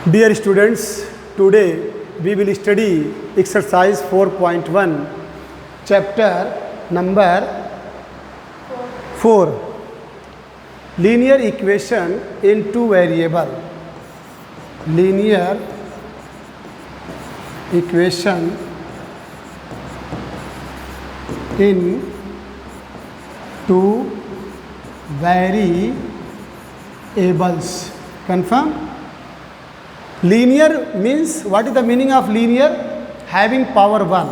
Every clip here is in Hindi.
Dear students, today we will study exercise 4.1, chapter number 4, linear equation in two variable. Linear equation in two variables. Confirm? Linear means, what is the meaning of linear? Having power 1.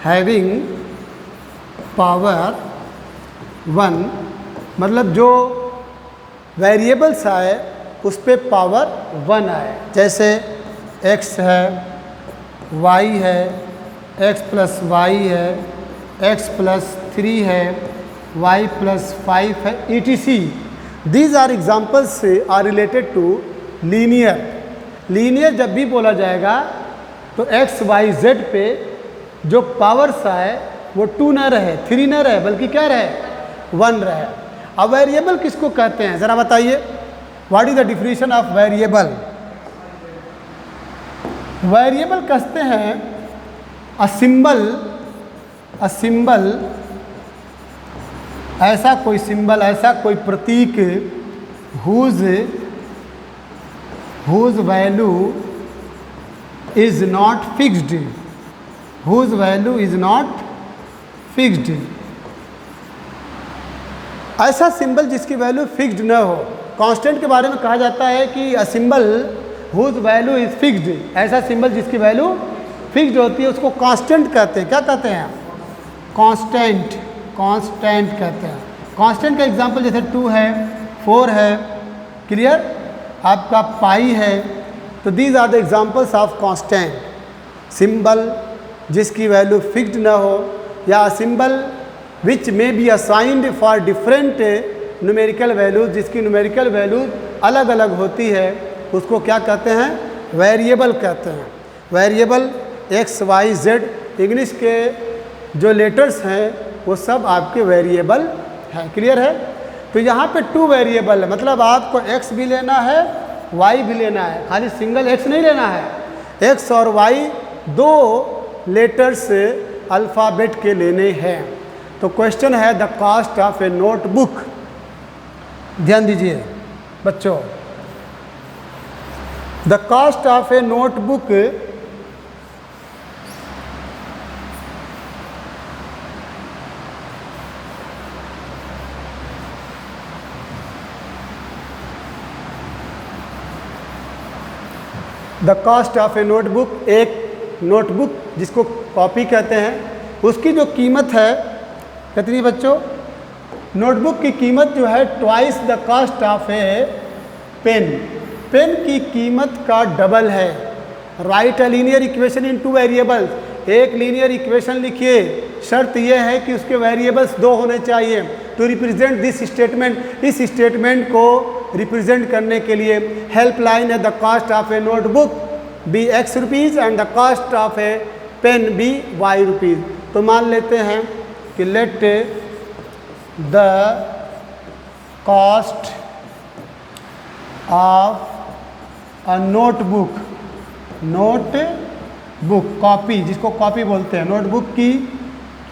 Having power 1 मतलब जो वेरिएबल्स आए उस पे पावर 1 आए, जैसे x है, y है, x प्लस y है, x प्लस 3 है, y प्लस 5 है, etc. These are examples are related to linear. Linear जब भी बोला जाएगा तो एक्स वाई जेड पे जो पावर्स आए वो 2 न रहे, 3 न रहे, बल्कि क्या रहे, 1 रहे. अब वेरिएबल किसको कहते हैं ज़रा बताइए. What is the definition of variable? Variable कहते हैं अ सिंबल, ऐसा कोई सिंबल, ऐसा कोई प्रतीक whose value is not fixed, whose value is not fixed. ऐसा सिंबल जिसकी वैल्यू फिक्स्ड न हो. कांस्टेंट के बारे में कहा जाता है कि a symbol whose value is fixed, ऐसा सिंबल जिसकी वैल्यू फिक्स्ड होती है उसको कांस्टेंट कहते हैं. क्या कहते हैं? कांस्टेंट कहते हैं. कांस्टेंट का एग्जांपल जैसे 2 है, 4 है, क्लियर, आपका पाई है. तो these are the examples of constant. Symbol जिसकी वैल्यू फिक्स्ड ना हो, या symbol which may be assigned for different numerical values, जिसकी न्यूमेरिकल वैल्यूज अलग अलग होती है, उसको क्या कहते हैं? वेरिएबल कहते हैं. Variable x y z, English के जो लेटर्स हैं वो सब आपके वेरिएबल हैं. क्लियर है? तो यहाँ पे 2 वेरिएबल है, मतलब आपको x भी लेना है, y भी लेना है, खाली सिंगल x नहीं लेना है. x और y 2 लेटर्स अल्फ़ाबेट के लेने हैं. तो क्वेश्चन है the cost of a notebook. ध्यान दीजिए बच्चों, the cost of a notebook the cost of a notebook, एक नोटबुक जिसको कॉपी कहते हैं, उसकी जो कीमत है कितनी बच्चों? नोटबुक की कीमत जो है twice the cost of a pen. Pen की कीमत का डबल है. Write a linear equation in 2 variables. एक लीनियर इक्वेशन लिखिए, शर्त यह है कि उसके वेरिएबल्स 2 होने चाहिए. टू रिप्रेजेंट दिस स्टेटमेंट, इस स्टेटमेंट को रिप्रेजेंट करने के लिए हेल्पलाइन है the cost of a notebook be x rupees and the cost of a pen be y rupees. तो मान लेते हैं कि let the cost of a notebook copy, जिसको कॉपी बोलते हैं, नोटबुक की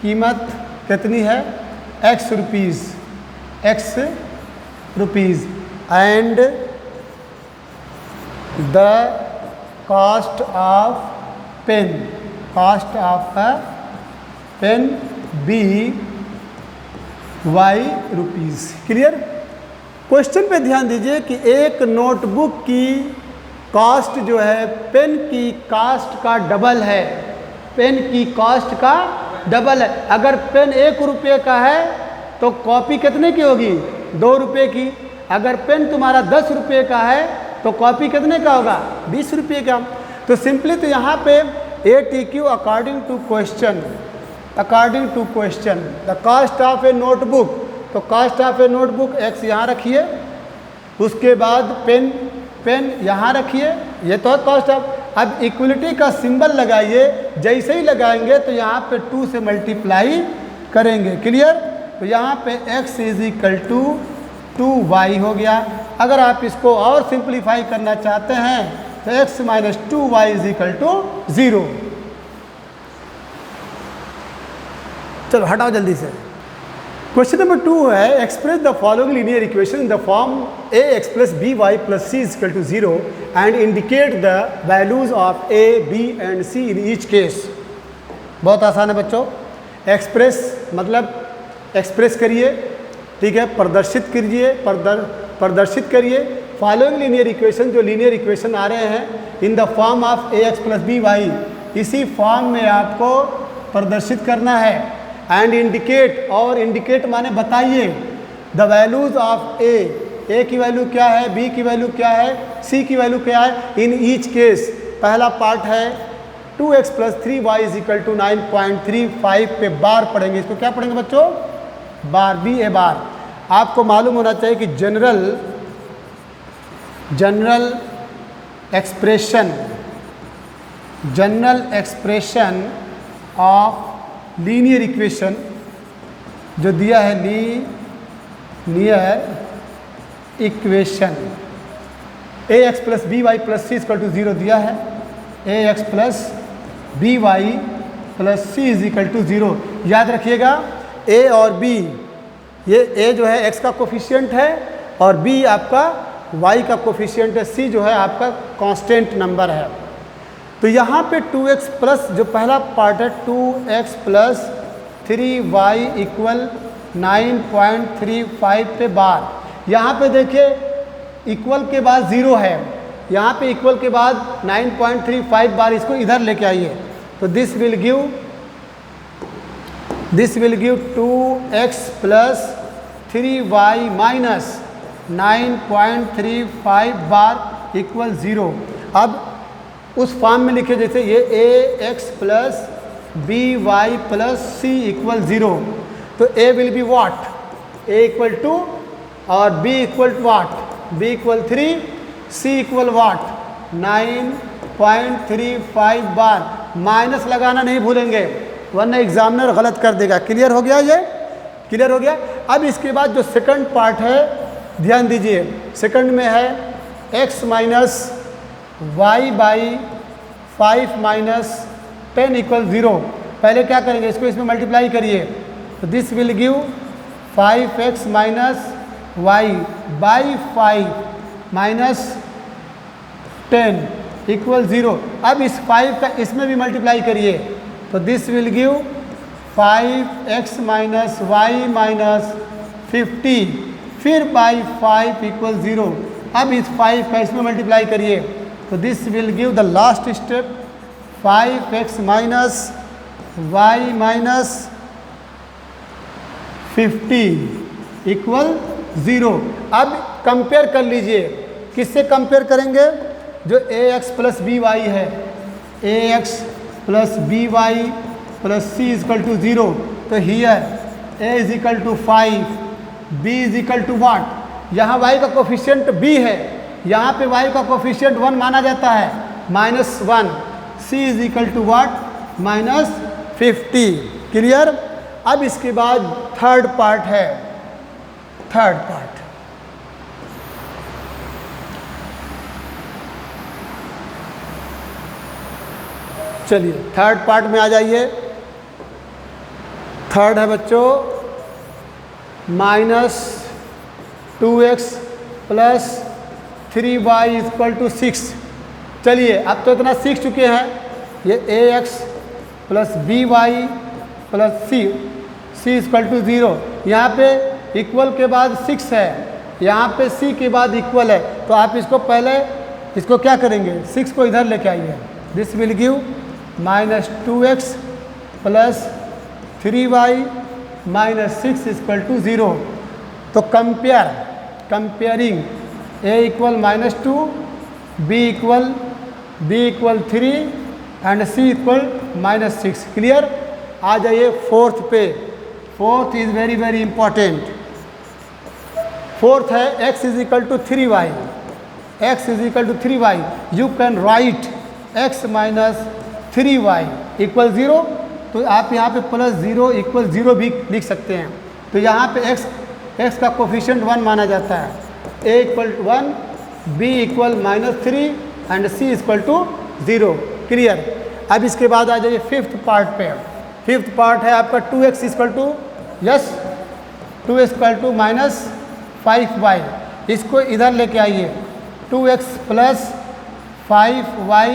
कीमत कितनी है? x rupees and the cost of pen be y rupees. Clear? Question पे ध्यान दीजिए कि एक नोटबुक की कॉस्ट जो है पेन की कॉस्ट का डबल है. पेन की कॉस्ट का डबल है. अगर पेन 1 रुपये का है तो कॉपी कितने की होगी? 2 रुपये की. अगर पेन तुम्हारा 10 रुपये का है तो कॉपी कितने का होगा? 20 रुपये का. तो सिंपली तो यहाँ पे ATQ according to question the cost of a notebook. तो cost of a notebook x यहाँ रखिए, उसके बाद पेन यहाँ रखिए, ये तो कॉस्ट ऑफ. अब इक्वलिटी का सिंबल लगाइए, जैसे ही लगाएंगे तो यहाँ पे 2 से मल्टीप्लाई करेंगे. क्लियर? तो यहाँ पे x is equal to 2y हो गया. अगर आप इसको और सिंप्लीफाई करना चाहते हैं तो x minus 2y is equal to 0। चलो हटाओ जल्दी से। क्वेश्चन नंबर 2 है, express the following linear equation in the form ax plus by plus c is equal to 0 and indicate the values of a, b and c in each case. बहुत आसान है बच्चों। एक्सप्रेस मतलब एक्सप्रेस करिए, ठीक है, प्रदर्शित कीजिए, प्रदर्शित करिए फॉलोइंग लीनियर इक्वेशन, जो लीनियर इक्वेशन आ रहे हैं इन the form of ax plus by, इसी फॉर्म में आपको प्रदर्शित करना है। एंड इंडिकेट, और इंडिकेट माने बताइए द वैल्यूज ऑफ a की वैल्यू क्या है, b की वैल्यू क्या है, c की वैल्यू क्या है इन ईच केस। पहला पार्ट है 2x plus 3y is equal to 9.35 पे बार पढ़ेंगे। इसको क्या पढ़ेंगे बच्चों? Bar, b a bar. आपको मालूम होना चाहिए कि general expression of linear equation जो दिया है, linear equation ax plus by plus c equal to 0 दिया है। ax plus by plus c is equal to 0। याद रखिएगा a और b, ये a जो है x का कोफिशिएंट है और b आपका y का कोफिशिएंट है, c जो है आपका कांस्टेंट नंबर है। तो यहाँ पे 2x प्लस, जो पहला पार्ट है 2x प्लस 3y इक्वल 9.35 पे बार, यहाँ पे देखिए इक्वल के बाद 0 है, यहाँ पे इक्वल के बाद 9.35 बार, इसको इधर लेके आइए तो this will give 2x plus 3y minus 9.35 bar equal 0। अब उस फॉर्म में लिखे जैसे ये ax plus by plus c equal 0, तो a will be what, a equal 2 और b equal what, b equal 3, c equal what 9.35 bar. Minus लगाना नहीं भूलेंगे वरना एग्जामिनर गलत कर देगा। क्लियर हो गया? ये क्लियर हो गया। अब इसके बाद जो सेकंड पार्ट है ध्यान दीजिए, सेकंड में है x minus y by 5 minus 10 equal 0। पहले क्या करेंगे, इसको इसमें मल्टीप्लाई करिए तो this will give 5x minus y by 5 minus 10 equal 0। अब इस 5 का इसमें भी मल्टीप्लाई करिए तो this will give 5x minus y minus 50 फिर बाई 5 इक्वल 0। अब इस 5 का इसमें मल्टीप्लाई करिए तो this will give the last step 5x minus y minus 50 equal 0। अब कंपेयर कर लीजिए, किससे कंपेयर करेंगे? जो ax प्लस by है, ax plus by plus c equal to 0, तो here a is equal to 5, b is equal to what, यहाँ y का कोफिशिएंट b है, यहाँ पे y का कोफिशिएंट 1 माना जाता है, -1, c is equal to what -50। Clear? अब इसके बाद थर्ड पार्ट है, थर्ड पार्ट चलिए थर्ड पार्ट में आ जाइए। थर्ड है बच्चों -2x plus 3y equal to 6। चलिए अब तो इतना सीख चुके हैं, ये ax plus by plus c equal to 0। यहाँ पे इक्वल के बाद 6 है, यहाँ पे c के बाद इक्वल है, तो आप इसको पहले इसको क्या करेंगे, 6 को इधर लेके आइए। This will give -2x plus 3y minus 6 equal to 0। तो comparing a equal -2, b equal 3 and c equal -6। Clear? आ जाइए फोर्थ पे। Fourth is very very important. Fourth है x is equal to 3y। x is equal to 3y। You can write x minus 3y equal 0। तो आप यहाँ पे +0 इक्वल 0 भी लिख सकते हैं। तो यहाँ पे x का कोफिशिएंट 1 माना जाता है, A equal to 1, B equal -3 and C equal to 0। Clear. अब इसके बाद आ जाइए फिफ्थ पार्ट पे। फिफ्थ पार्ट है आपका 2x equal to, yes, 2x equal to -5y। इसको इधर लेके आइए, 2x plus 5y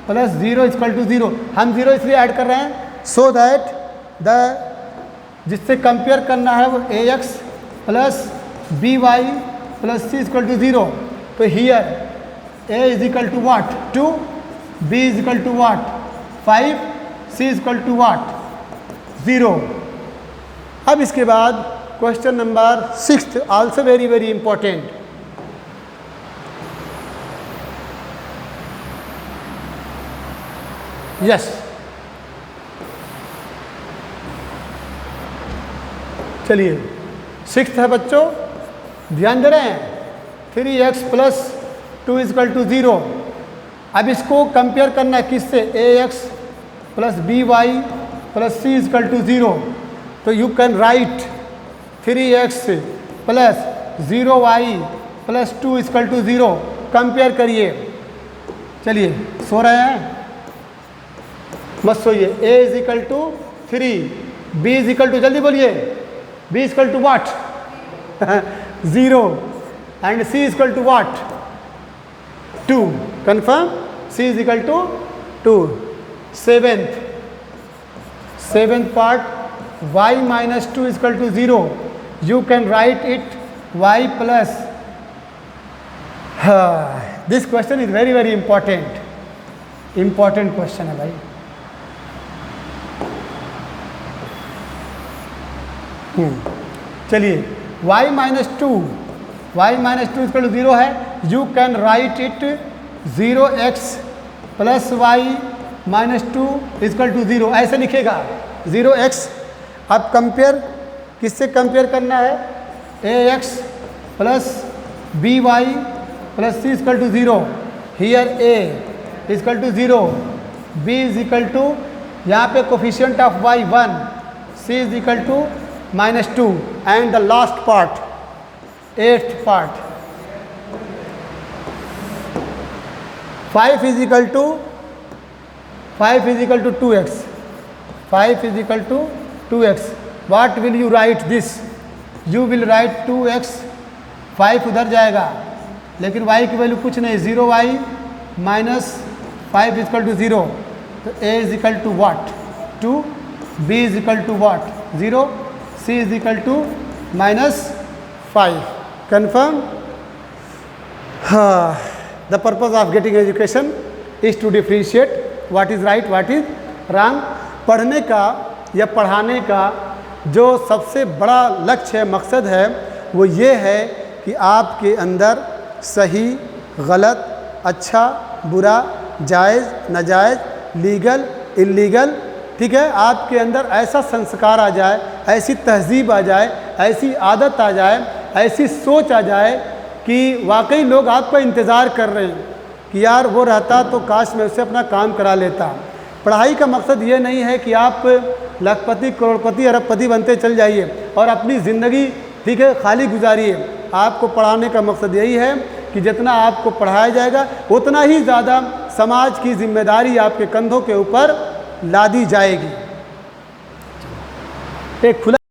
plus 0 equal to 0। हम 0 इसलिए ऐड कर रहे हैं सो दैट द जिससे कंपेयर करना है वो ax plus by plus c equal to 0। तो here a is equal to what 2, b is equal to what 5, c is equal to what 0। अब इसके बाद question number 6 also very very important. Yes, चलिए 6 है बच्चों, ध्यान दे रहे हैं। 3x plus 2 equal to 0। अब इसको कंपेयर करना है किससे, ax plus by plus c equal to 0। तो you can write 3x plus 0y plus 2 equal to 0। Compare करिए। चलिए, सो रहे हैं, मत सोइए। a is equal to 3, b is equal to, जल्दी बोलिए, b equal to what 0 and c equal to what 2। Confirm, c is equal to 2। Seventh part, y minus 2 equal to 0। You can write it y plus, this question is very very important, important question है भाई। चलिए, y माइनस 2 इक्वल टू 0 है। You can write it 0x plus y minus 2 equal to 0, ऐसे लिखेगा 0x। अब कंपेयर किससे कंपेयर करना है, ax plus by plus c equal to 0। Here a equal to 0, b is equal to, यहाँ पे coefficient of y 1, c is equal to -2 and the last part, 8th part, 5 is equal to 2x, 5 is equal to 2x। What will you write this, you will write 2x, 5 उधर जाएगा, लेकिन y की वैल्यू कुछ नहीं, 0y माइनस 5 इक्वल टू 0। तो a is equal to what 2, b is equal to what 0, c is equal to -5। Confirm. हाँ, the purpose of getting education is to differentiate what is right what is wrong. पढ़ने का या पढ़ाने का जो सबसे बड़ा लक्ष्य है, मकसद है, वो ये है कि आपके अंदर सही गलत, अच्छा बुरा, जायज़ नाजायज़, लीगल इल्लीगल, ठीक है, आपके अंदर ऐसा संस्कार आ जाए, ऐसी तहजीब आ जाए, ऐसी आदत आ जाए, ऐसी सोच आ जाए कि वाकई लोग आपका इंतज़ार कर रहे हैं कि यार वो रहता तो काश मैं उससे अपना काम करा लेता। पढ़ाई का मकसद ये नहीं है कि आप लाखपति करोड़पति अरबपति बनते चल जाइए और अपनी ज़िंदगी, ठीक है, खाली गुजारिए। आपको पढ़ाने का मकसद यही है कि जितना आपको पढ़ाया जाएगा उतना ही ज़्यादा समाज की जिम्मेदारी आपके कंधों के ऊपर लादी जाएगी। एक खुला